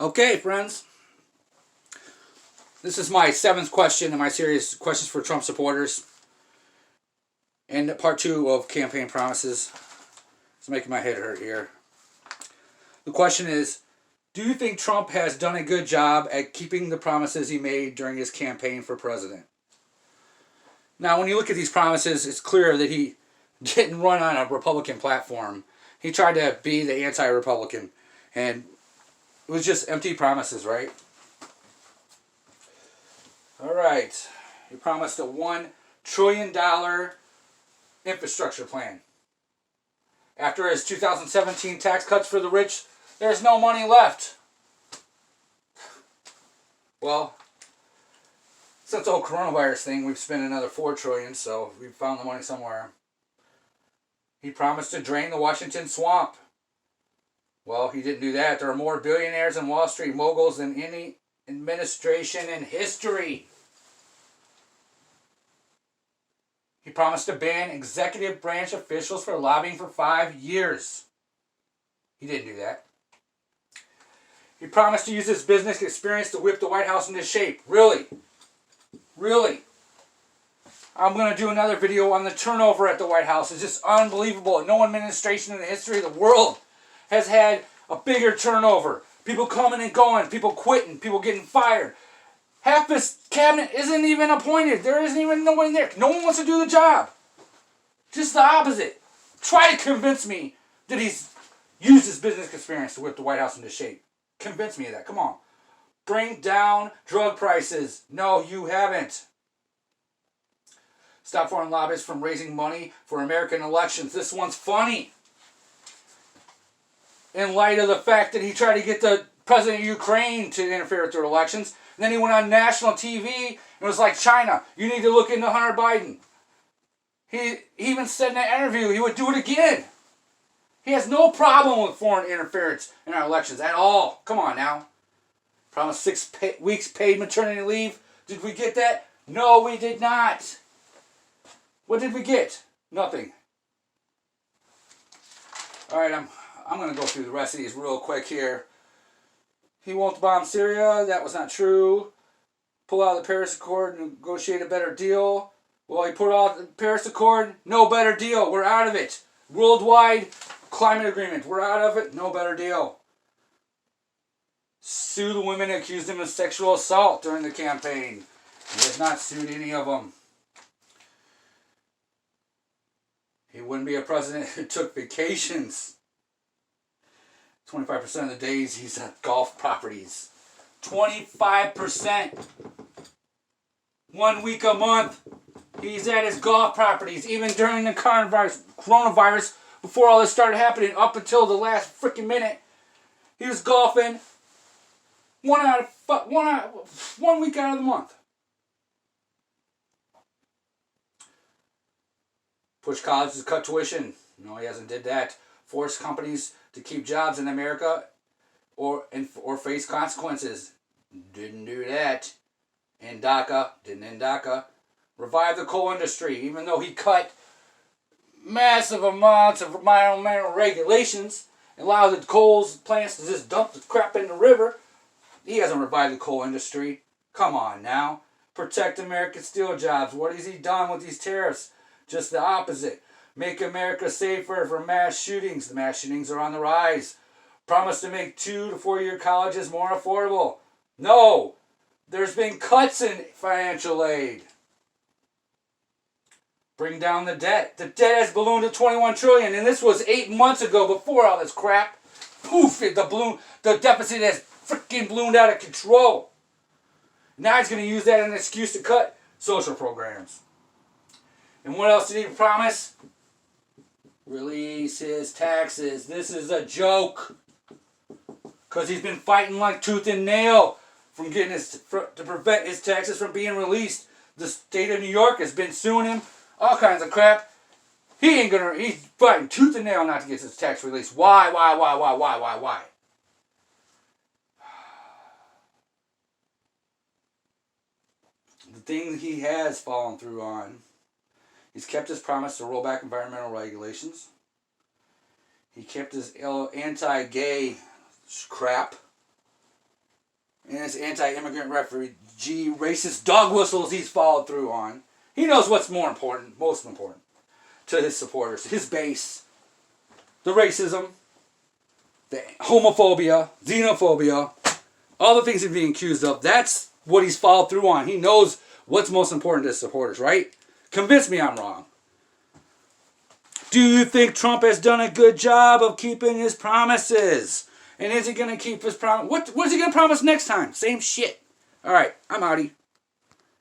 Okay, friends. This is my seventh question in my series, Questions for Trump Supporters, and part two of campaign promises. It's making my head hurt here. The question is, do you think Trump has done a good job at keeping the promises he made during his campaign for president? Now, when you look at these promises, it's clear that he didn't run on a Republican platform. He tried to be the anti-Republican, and it was just empty promises, right? All right. He promised a $1 trillion infrastructure plan. After his 2017 tax cuts for the rich, there's no money left. Well, since the whole coronavirus thing, we've spent another $4 trillion, so we've found the money somewhere. He promised to drain the Washington swamp. Well, he didn't do that. There are more billionaires and Wall Street moguls than any administration in history. He promised to ban executive branch officials for lobbying for 5 years. He didn't do that. He promised to use his business experience to whip the White House into shape. Really? Really? I'm going to do another video on the turnover at the White House. It's just unbelievable. No administration in the history of the world has had a bigger turnover. People coming and going, people quitting, people getting fired. Half his cabinet isn't even appointed. There isn't even no one there. No one wants to do the job. Just the opposite. Try to convince me that he's used his business experience to whip the White House into shape. Convince me of that. Come on. Bring down drug prices. No, you haven't. Stop foreign lobbyists from raising money for American elections. This one's funny. In light of the fact that he tried to get the president of Ukraine to interfere with their elections. And then he went on national TV and was like, China, you need to look into Hunter Biden. He even said in that interview he would do it again. He has no problem with foreign interference in our elections at all. Come on now. Promised 6 weeks paid maternity leave. Did we get that? No, we did not. What did we get? Nothing. All right, I'm going to go through the rest of these real quick here. He won't bomb Syria. That was not true. Pull out of the Paris Accord and negotiate a better deal. Well, he put out the Paris Accord. No better deal. We're out of it. Worldwide climate agreement. We're out of it. No better deal. Sue the women who accused him of sexual assault during the campaign. He has not sued any of them. He wouldn't be a president who took vacations. 25% of the days he's at golf properties. 25%. 1 week a month. He's at his golf properties. Even during the coronavirus, before all this started happening, up until the last freaking minute, he was golfing 1 week out of the month. Push colleges to cut tuition. No, he hasn't did that. Force companies to keep jobs in America or face consequences. Didn't do that. In DACA. Didn't in DACA. Revive the coal industry. Even though he cut massive amounts of environmental regulations and allowed the coal plants to just dump the crap in the river, he hasn't revived the coal industry. Come on now. Protect American steel jobs. What has he done with these tariffs? Just the opposite. Make America safer for mass shootings. The mass shootings are on the rise. Promise to make 2 to 4 year colleges more affordable. No. There's been cuts in financial aid. Bring down the debt. The debt has ballooned to $21 trillion, and this was 8 months ago before all this crap. Poof! The deficit has freaking ballooned out of control. Now he's going to use that as an excuse to cut social programs. And what else did he promise? Release his taxes. This is a joke. Because he's been fighting like tooth and nail from getting to prevent his taxes from being released. The state of New York has been suing him. All kinds of crap. He's fighting tooth and nail not to get his tax released. Why? The thing he has fallen through on. He's kept his promise to roll back environmental regulations. He kept his anti-gay crap. and his anti-immigrant refugee racist dog whistles he's followed through on. He knows what's most important to his supporters, his base. The racism, the homophobia, xenophobia, all the things he's being accused of, that's what he's followed through on. He knows what's most important to his supporters, right? Convince me I'm wrong. Do you think Trump has done a good job of keeping his promises? And is he going to keep his promise? What is he going to promise next time? Same shit. All right, I'm outie.